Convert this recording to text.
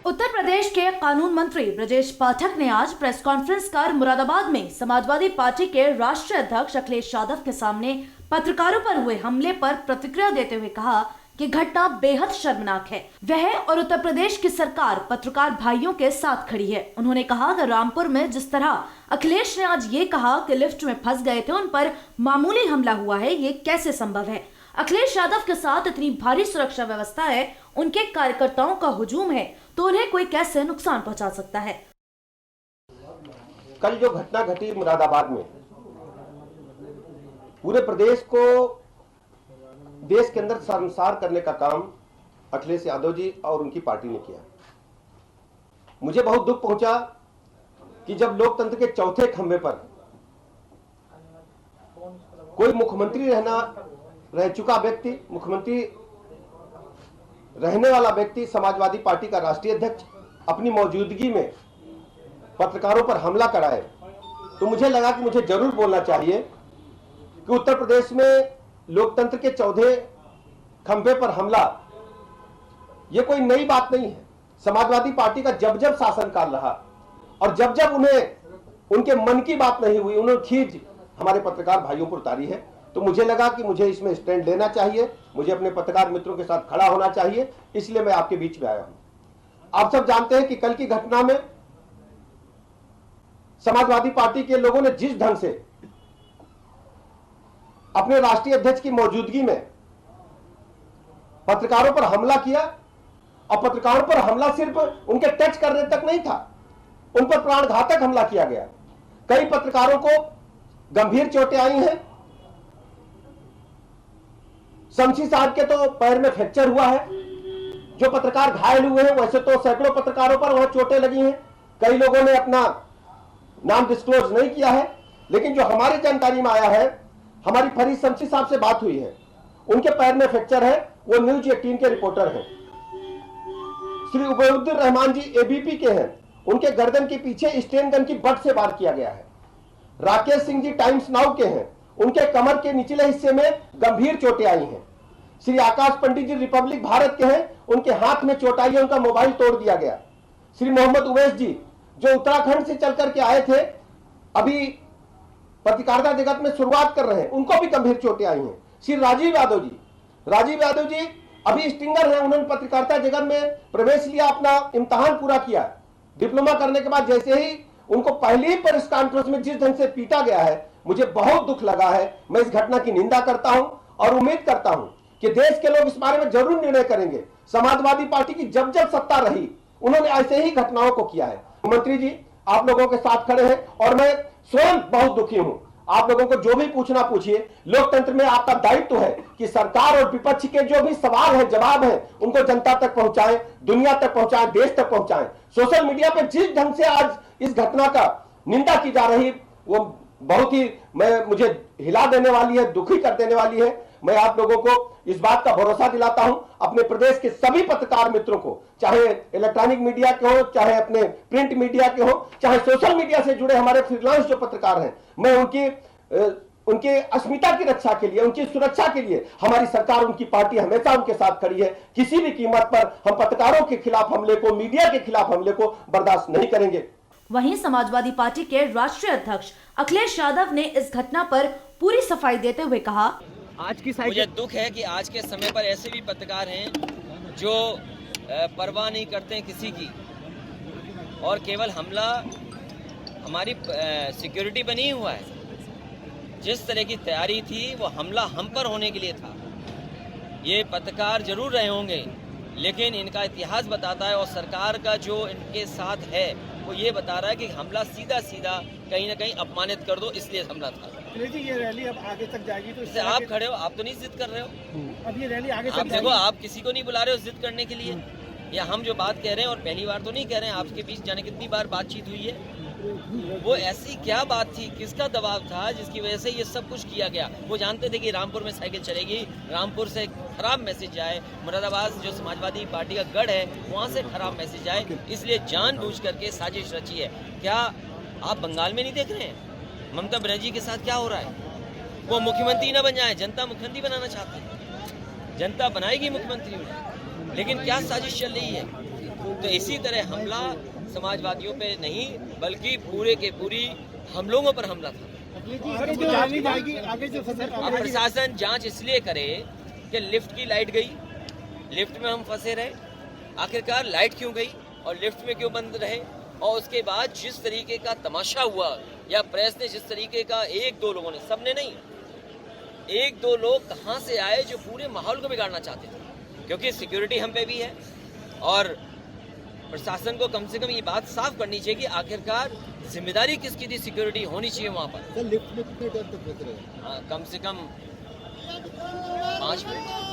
उत्तर प्रदेश के कानून मंत्री ब्रजेश पाठक ने आज प्रेस कॉन्फ्रेंस कर मुरादाबाद में समाजवादी पार्टी के राष्ट्रीय अध्यक्ष अखिलेश यादव के सामने पत्रकारों पर हुए हमले पर प्रतिक्रिया देते हुए कहा कि घटना बेहद शर्मनाक है। वह और उत्तर प्रदेश की सरकार पत्रकार भाइयों के साथ खड़ी है। उन्होंने कहा कि रामपुर में जिस तरह अखिलेश ने आज ये कहा कि लिफ्ट में फंस गए थे, उन पर मामूली हमला हुआ है, ये कैसे संभव है। अखिलेश यादव के साथ इतनी भारी सुरक्षा व्यवस्था है, उनके कार्यकर्ताओं का हुजूम है, तो उन्हें कोई कैसे नुकसान पहुंचा सकता है। कल जो घटना घटी मुरादाबाद में, पूरे प्रदेश को देश के अंदर शर्मसार करने का काम अखिलेश यादव जी और उनकी पार्टी ने किया। मुझे बहुत दुख पहुंचा कि जब लोकतंत्र के चौथे खंभे पर कोई मुख्यमंत्री रह चुका व्यक्ति, मुख्यमंत्री रहने वाला व्यक्ति, समाजवादी पार्टी का राष्ट्रीय अध्यक्ष अपनी मौजूदगी में पत्रकारों पर हमला कराए, तो मुझे लगा कि मुझे जरूर बोलना चाहिए कि उत्तर प्रदेश में लोकतंत्र के चौथे खंभे पर हमला यह कोई नई बात नहीं है। समाजवादी पार्टी का जब जब शासनकाल रहा और जब जब उन्हें उनके मन की बात नहीं हुई, उन्होंने खींच हमारे पत्रकार भाइयों पर उतारी है, तो मुझे लगा कि मुझे इसमें स्टैंड लेना चाहिए, मुझे अपने पत्रकार मित्रों के साथ खड़ा होना चाहिए, इसलिए मैं आपके बीच में आया हूं। आप सब जानते हैं कि कल की घटना में समाजवादी पार्टी के लोगों ने जिस ढंग से अपने राष्ट्रीय अध्यक्ष की मौजूदगी में पत्रकारों पर हमला किया, और पत्रकारों पर हमला सिर्फ उनके टच करने तक नहीं था, उन पर प्राणघातक हमला किया गया। कई पत्रकारों को गंभीर चोटें आई हैं। शमशी साहब के तो पैर में फ्रैक्चर हुआ है, जो पत्रकार घायल हुए हैं, वैसे तो सैकड़ों पत्रकारों पर वहां चोटें लगी हैं। कई लोगों ने अपना नाम डिस्क्लोज नहीं किया है, लेकिन जो हमारी जानकारी में आया है, हमारी फरीद शमशी साहब से बात हुई है, उनके पैर में फ्रैक्चर है, वो न्यूज 18 के रिपोर्टर हैं। श्री उबैदुर रहमान जी एबीपी के हैं, उनके गर्दन के पीछे स्टेन गन की बट से वार किया गया है। राकेश सिंह जी टाइम्स नाउ के हैं, उनके कमर के निचले हिस्से में गंभीर चोटें आई हैं। श्री आकाश पंडित जी रिपब्लिक भारत के हैं, उनके हाथ में चोट आई है, उनका मोबाइल तोड़ दिया गया। श्री मोहम्मद उवैस जी जो उत्तराखंड से चल करके आए थे, अभी पत्रकारिता जगत में शुरुआत कर रहे हैं, उनको भी गंभीर चोटें आई हैं। श्री राजीव यादव जी अभी स्टिंगर हैं, उन्होंने पत्रकारिता जगत में प्रवेश लिया, अपना इम्तिहान पूरा किया। डिप्लोमा करने के बाद जैसे ही उनको पहली प्रेस कॉन्फ्रेंस में जिस ढंग से पीटा गया है, मुझे बहुत दुख लगा है। मैं इस घटना की निंदा करता हूं और उम्मीद करता हूं कि देश के लोग इस बारे में जरूर निर्णय करेंगे। समाजवादी पार्टी की जब जब सत्ता रही, उन्होंने ऐसे ही घटनाओं को किया है। मंत्री जी आप लोगों के साथ खड़े हैं और मैं स्वयं बहुत दुखी हूं। आप लोगों को जो भी पूछना पूछिए। लोकतंत्र में आपका दायित्व है कि सरकार और विपक्ष के जो भी सवाल है, जवाब है, उनको जनता तक पहुंचाएं, दुनिया तक पहुंचाएं, देश तक पहुंचाएं। सोशल मीडिया पर जिस ढंग से आज इस घटना का निंदा की जा रही, वो बहुत ही मुझे हिला देने वाली है, दुखी कर देने वाली है। मैं आप लोगों को इस बात का भरोसा दिलाता हूं, अपने प्रदेश के सभी पत्रकार मित्रों को, चाहे इलेक्ट्रॉनिक मीडिया के हो, चाहे अपने प्रिंट मीडिया के हो, चाहे सोशल मीडिया से जुड़े हमारे फ्रीलांस जो पत्रकार हैं, मैं उनकी अस्मिता की रक्षा के लिए, उनकी सुरक्षा के लिए हमारी सरकार, उनकी पार्टी हमेशा उनके साथ खड़ी है। किसी भी कीमत पर हम पत्रकारों के खिलाफ हमले को, मीडिया के खिलाफ हमले को बर्दाश्त नहीं करेंगे। वहीं समाजवादी पार्टी के राष्ट्रीय अध्यक्ष अखिलेश यादव ने इस घटना पर पूरी सफाई देते हुए कहा, आज की मुझे दुख है कि आज के समय पर ऐसे भी पत्रकार हैं जो परवाह नहीं करते हैं किसी की, और केवल हमला हमारी सिक्योरिटी पर नहीं हुआ है। जिस तरह की तैयारी थी वो हमला हम पर होने के लिए था। ये पत्रकार जरूर रहे होंगे, लेकिन इनका इतिहास बताता है और सरकार का जो इनके साथ है वो ये बता रहा है कि हमला सीधा कहीं ना कहीं अपमानित कर दो, इसलिए हमला था। जी ये रैली अब आगे तक जाएगी, तो इससे आप खड़े हो, आप तो नहीं जिद कर रहे हो। अब ये रैली आगे तक देखो, आप किसी को नहीं बुला रहे हो जिद करने के लिए, या हम जो बात कह रहे हैं और पहली बार तो नहीं कह रहे हैं, आपके बीच जाने कितनी बार बातचीत हुई है। वो ऐसी क्या बात थी, किसका दबाव था जिसकी वजह से ये सब कुछ किया गया। वो जानते थे कि रामपुर में साइकिल चलेगी, रामपुर से खराब मैसेज जाए, मुरादाबाद जो समाजवादी पार्टी का गढ़ है वहाँ से खराब मैसेज जाए, इसलिए जानबूझ करके साजिश रची है। क्या आप बंगाल में नहीं देख रहे हैं ममता बनर्जी के साथ क्या हो रहा है? वो मुख्यमंत्री न बन जाए, जनता मुख्यमंत्री बनाना चाहते हैं, जनता बनाएगी मुख्यमंत्री उन्हें, लेकिन क्या साजिश चल रही है? तो इसी तरह हमला समाजवादियों पे नहीं बल्कि पूरे के पूरी हम लोगों पर हमला था। आगे जो जानी जाएगी, आगे जो अब प्रशासन जांच इसलिए करे कि लिफ्ट की लाइट गई, लिफ्ट में हम फंसे रहे, आखिरकार लाइट क्यों गई और लिफ्ट में क्यों बंद रहे, और उसके बाद जिस तरीके का तमाशा हुआ या प्रेस ने जिस तरीके का, एक दो लोगों ने, सबने नहीं, एक दो लोग कहां से आए जो पूरे माहौल को बिगाड़ना चाहते थे, क्योंकि सिक्योरिटी हम पे भी है और प्रशासन को कम से कम ये बात साफ करनी चाहिए कि आखिरकार जिम्मेदारी किसकी थी, सिक्योरिटी होनी चाहिए वहां पर। लिफ्ट में कितने टाइम तक फंस रहे हैं? कम से कम 5 मिनट।